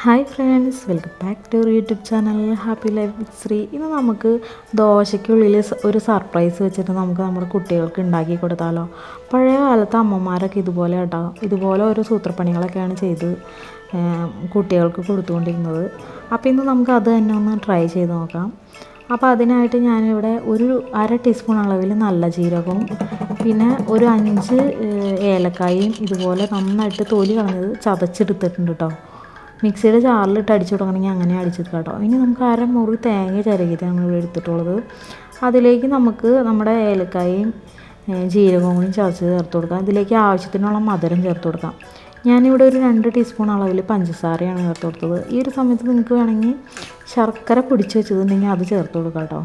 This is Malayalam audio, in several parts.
Hi friends, welcome back to YouTube channel happy life with Sree. ഇന്ന് നമുക്ക് ദോശയ്ക്കുള്ളിൽ ഒരു സർപ്രൈസ് വെച്ചിട്ട് നമുക്ക് നമ്മുടെ കുട്ടികൾക്ക് ഉണ്ടാക്കി കൊടുത്താലോ. പഴയ കാലത്ത് അമ്മമാരൊക്കെ ഇതുപോലെ ഉണ്ടാകും, ഇതുപോലെ ഓരോ സൂത്രപ്പണികളൊക്കെയാണ് ചെയ്ത് കുട്ടികൾക്ക് കൊടുത്തുകൊണ്ടിരുന്നത്. അപ്പോൾ ഇന്ന് നമുക്ക് അത് തന്നെ ഒന്ന് ട്രൈ ചെയ്ത് നോക്കാം. അപ്പോൾ അതിനായിട്ട് ഞാനിവിടെ ഒരു അര ടീസ്പൂൺ അളവിൽ നല്ല ജീരകവും പിന്നെ ഒരു 5 ഏലക്കായും ഇതുപോലെ നന്നായിട്ട് തൊലി കളഞ്ഞത് ചതച്ചെടുത്തിട്ടുണ്ട് കേട്ടോ. മിക്സിയുടെ ജാറിലിട്ട് അടിച്ചു കൊടുക്കണമെങ്കിൽ അങ്ങനെ അടിച്ചെടുക്കാം കേട്ടോ. ഇനി നമുക്ക് അരമുറി തേങ്ങ ചിരകിയിട്ടാണ് ഇവിടെ എടുത്തിട്ടുള്ളത്. അതിലേക്ക് നമുക്ക് നമ്മുടെ ഏലക്കായും ജീരകവും കൂടി ചതച്ച് ചേർത്ത് കൊടുക്കാം. ഇതിലേക്ക് ആവശ്യത്തിനുള്ള മധുരം ചേർത്ത് കൊടുക്കാം. ഞാനിവിടെ ഒരു 2 ടീസ്പൂൺ അളവിൽ പഞ്ചസാരയാണ് ചേർത്ത് കൊടുത്തത്. ഈ ഒരു സമയത്ത് നിങ്ങൾക്ക് വേണമെങ്കിൽ ശർക്കര പൊടിച്ച് വെച്ചതുണ്ടെങ്കിൽ അത് ചേർത്ത് കൊടുക്കാം കേട്ടോ.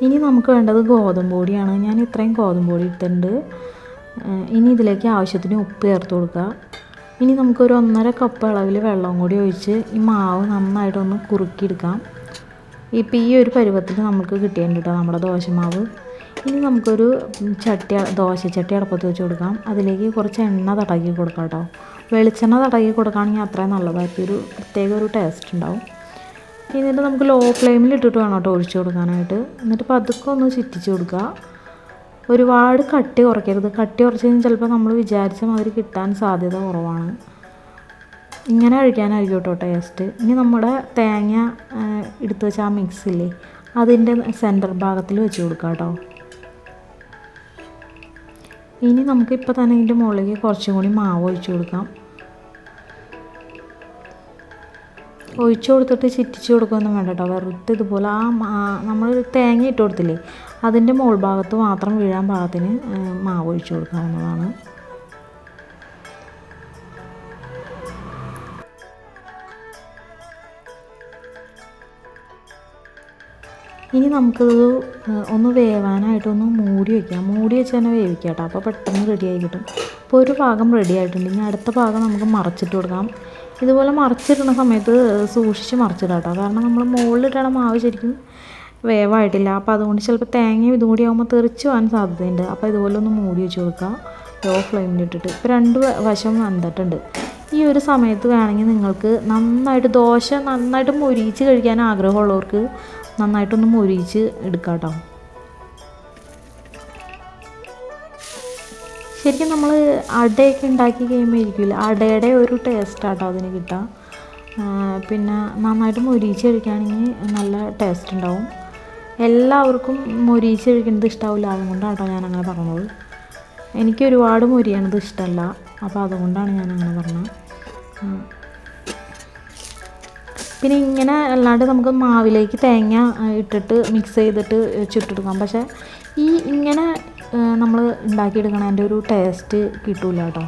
ഇനി നമുക്ക് വേണ്ടത് ഗോതമ്പ് പൊടിയാണ്. ഞാൻ ഇത്രയും ഗോതമ്പ് പൊടി ഇട്ടിട്ടുണ്ട്. ഇനി ഇതിലേക്ക് ആവശ്യത്തിന് ഉപ്പ് ചേർത്ത് കൊടുക്കുക. ഇനി നമുക്കൊരു 1.5 കപ്പ് അളവിൽ വെള്ളം കൂടി ഒഴിച്ച് ഈ മാവ് നന്നായിട്ടൊന്ന് കുറുക്കിയെടുക്കാം. ഇപ്പോൾ ഈ ഒരു പരുവത്തിൽ നമുക്ക് കിട്ടിയിട്ടുണ്ട് കേട്ടോ നമ്മുടെ ദോശമാവ്. ഇനി നമുക്കൊരു ദോശച്ചട്ടി അടുപ്പത്ത് വെച്ച് കൊടുക്കാം. അതിലേക്ക് കുറച്ച് എണ്ണ തടകി കൊടുക്കാം കേട്ടോ. വെളിച്ചെണ്ണ തടകി കൊടുക്കുകയാണെങ്കിൽ അത്രയും നല്ലതായിരിക്കും, ഒരു പ്രത്യേക ഒരു ടേസ്റ്റ് ഉണ്ടാവും. എന്നിട്ട് നമുക്ക് ലോ ഫ്ലെയിമിൽ ഇട്ടിട്ട് വേണം കേട്ടോ ഒഴിച്ച് കൊടുക്കാനായിട്ട്. എന്നിട്ട് പതുക്കെ ഒന്ന് ചുറ്റിച്ച് കൊടുക്കുക. ഒരുപാട് കട്ടി കുറയ്ക്കരുത്. കട്ടി കുറച്ച് കഴിഞ്ഞാൽ ചിലപ്പോൾ നമ്മൾ വിചാരിച്ച മാതിരി കിട്ടാൻ സാധ്യത കുറവാണ്. ഇങ്ങനെ കഴിക്കാനായിരിക്കും കേട്ടോ ടേസ്റ്റ്. ഇനി നമ്മുടെ തേങ്ങ എടുത്ത് വെച്ച ആ മിക്സില്ലേ, അതിൻ്റെ സെൻറ്റർ ഭാഗത്തിൽ വെച്ച് കൊടുക്കാം കേട്ടോ. ഇനി നമുക്കിപ്പോൾ തന്നെ ഇതിൻ്റെ മുകളിലേക്ക് കുറച്ചും കൂടി മാവ് ഒഴിച്ച് കൊടുക്കാം. ഒഴിച്ചു കൊടുത്തിട്ട് ചിറ്റിച്ച് കൊടുക്കുകയൊന്നും വേണ്ട കേട്ടോ. വെറുതെ ഇതുപോലെ നമ്മൾ തേങ്ങ ഇട്ട് കൊടുത്തില്ലേ, അതിൻ്റെ മുകൾ ഭാഗത്ത് മാത്രം വീഴാൻ പാകത്തിന് മാവ് ഒഴിച്ചു കൊടുക്കാവുന്നതാണ്. ഇനി നമുക്കത് ഒന്ന് വേവാനായിട്ടൊന്ന് മൂടി വയ്ക്കാം. മൂടി വെച്ച് തന്നെ വേവിക്കാം കേട്ടോ. അപ്പോൾ പെട്ടെന്ന് റെഡിയായി കിട്ടും. ഇപ്പോൾ ഒരു ഭാഗം റെഡി ആയിട്ടുണ്ട്. ഇനി അടുത്ത ഭാഗം നമുക്ക് മറച്ചിട്ട് കൊടുക്കാം. ഇതുപോലെ മറിച്ചിടുന്ന സമയത്ത് സൂക്ഷിച്ച് മറിച്ചിടാം കേട്ടോ. കാരണം നമ്മൾ മുകളിലിട്ടണ മാവ് ശരിക്കും വേവായിട്ടില്ല. അപ്പോൾ അതുകൊണ്ട് ചിലപ്പോൾ തേങ്ങയും ഇതും കൂടി ആകുമ്പോൾ തെറിച്ച് പോകാൻ സാധ്യതയുണ്ട്. അപ്പോൾ ഇതുപോലെ ഒന്ന് മൂടി വെച്ച് കൊടുക്കുക ലോ ഫ്ലെയിമിലിട്ടിട്ട്. ഇപ്പോൾ 2 വശം വെന്തിട്ടുണ്ട്. ഈ ഒരു സമയത്ത് വേണമെങ്കിൽ നിങ്ങൾക്ക് ദോശ നന്നായിട്ട് മൊരിയിച്ച് കഴിക്കാൻ ആഗ്രഹമുള്ളവർക്ക് നന്നായിട്ടൊന്ന് മൊരിയിച്ച് എടുക്കാം കേട്ടോ. ശരിക്കും നമ്മൾ അടയൊക്കെ ഉണ്ടാക്കി കഴിയുമ്പോൾ ഇരിക്കില്ല, അടയുടെ ഒരു ടേസ്റ്റാട്ടോ അതിന് കിട്ടുക. പിന്നെ നന്നായിട്ട് മൊരിയിച്ച് കഴിക്കുകയാണെങ്കിൽ നല്ല ടേസ്റ്റ് ഉണ്ടാവും. എല്ലാവർക്കും മൊരിയിച്ച് കഴിക്കുന്നത് ഇഷ്ടമാവില്ല, അതുകൊണ്ടാണ് കേട്ടോ ഞാനങ്ങനെ പറഞ്ഞത്. എനിക്ക് ഒരുപാട് മൊരിയണത് ഇഷ്ടമല്ല, അപ്പോൾ അതുകൊണ്ടാണ് ഞാനങ്ങനെ പറഞ്ഞത്. പിന്നെ ഇങ്ങനെ അല്ലാണ്ട് നമുക്ക് മാവിലേക്ക് തേങ്ങ ഇട്ടിട്ട് മിക്സ് ചെയ്തിട്ട് ചുട്ടെടുക്കാം. പക്ഷേ ഇങ്ങനെ നമ്മൾ ഉണ്ടാക്കിയെടുക്കണതിൻ്റെ ഒരു ടേസ്റ്റ് കിട്ടില്ല കേട്ടോ.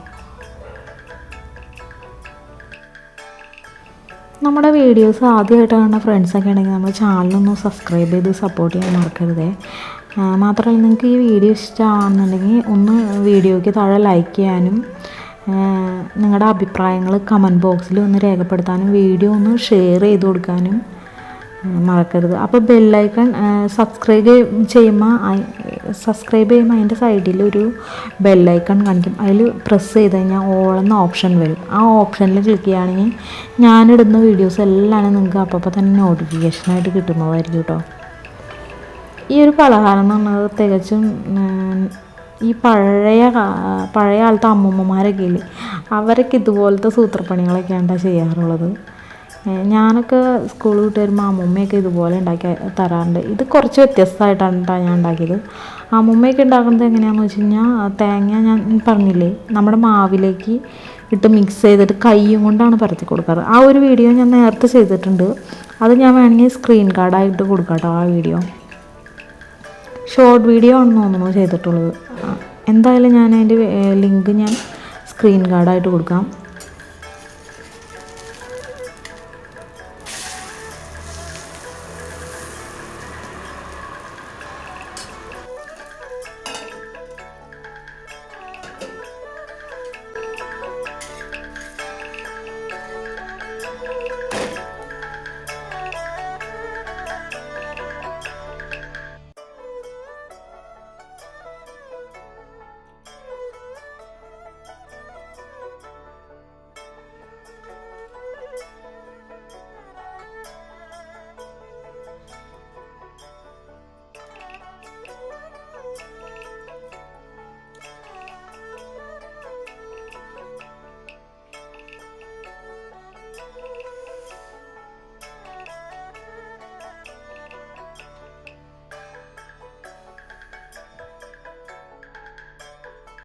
നമ്മുടെ വീഡിയോസ് ആദ്യമായിട്ട് കാണുന്ന ഫ്രണ്ട്സൊക്കെ ഉണ്ടെങ്കിൽ നമ്മുടെ ചാനലൊന്ന് സബ്സ്ക്രൈബ് ചെയ്ത് സപ്പോർട്ട് ചെയ്യാൻ മറക്കരുതേ. മാത്രമല്ല നിങ്ങൾക്ക് ഈ വീഡിയോ ഇഷ്ടമാണെന്നുണ്ടെങ്കിൽ ഒന്ന് വീഡിയോയ്ക്ക് താഴെ ലൈക്ക് ചെയ്യാനും നിങ്ങളുടെ അഭിപ്രായങ്ങൾ കമൻറ്റ് ബോക്സിൽ ഒന്ന് രേഖപ്പെടുത്താനും വീഡിയോ ഒന്ന് ഷെയർ ചെയ്ത് കൊടുക്കാനും മറക്കരുത്. അപ്പോൾ ബെല്ലൈക്കൺ സബ്സ്ക്രൈബ് ചെയ്യുമ്പോൾ അതിൻ്റെ സൈഡിൽ ഒരു ബെല്ലൈക്കൺ കാണിക്കും. അതിൽ പ്രസ് ചെയ്ത് കഴിഞ്ഞാൽ ഓൾ എന്ന ഓപ്ഷൻ വരും. ആ ഓപ്ഷനിൽ ക്ലിക്ക് ചെയ്യുകയാണെങ്കിൽ ഞാനിടുന്ന വീഡിയോസ് എല്ലാം നിങ്ങൾക്ക് അപ്പോൾ തന്നെ നോട്ടിഫിക്കേഷനായിട്ട് കിട്ടുന്നതായിരിക്കും കേട്ടോ. ഈ ഒരു പലഹാരം എന്ന് പറഞ്ഞത് തികച്ചും ഈ പഴയ കാലത്തെ അമ്മൂമ്മമാരൊക്കെ ഇല്ലേ, അവരൊക്കെ ഇതുപോലത്തെ സൂത്രപ്പണികളൊക്കെയാണ് ചെയ്യാറുള്ളത്. ഞാനൊക്കെ സ്കൂൾ വിട്ട് വരുമ്പോൾ അമ്മൂമ്മയൊക്കെ ഇതുപോലെ ഉണ്ടാക്കി തരാറുണ്ട്. ഇത് കുറച്ച് വ്യത്യസ്തമായിട്ടാണ് ഞാൻ ഉണ്ടാക്കിയത്. അമ്മൂമ്മയൊക്കെ ഉണ്ടാക്കുന്നത് എങ്ങനെയാണെന്ന് വെച്ച് കഴിഞ്ഞാൽ തേങ്ങ ഞാൻ പറഞ്ഞില്ലേ നമ്മുടെ മാവിലേക്ക് ഇട്ട് മിക്സ് ചെയ്തിട്ട് കൈയും കൊണ്ടാണ് പരത്തി കൊടുക്കാറ്. ആ ഒരു വീഡിയോ ഞാൻ നേരത്തെ ചെയ്തിട്ടുണ്ട്. അത് ഞാൻ വേണമെങ്കിൽ സ്ക്രീൻ കാർഡായിട്ട് കൊടുക്കാം കേട്ടോ. ആ വീഡിയോ ഷോർട്ട് വീഡിയോ ആണെന്ന് തോന്നുന്നു ചെയ്തിട്ടുള്ളത്. എന്തായാലും ഞാൻ അതിൻ്റെ ലിങ്ക് ഞാൻ സ്ക്രീൻ കാർഡായിട്ട് കൊടുക്കാം.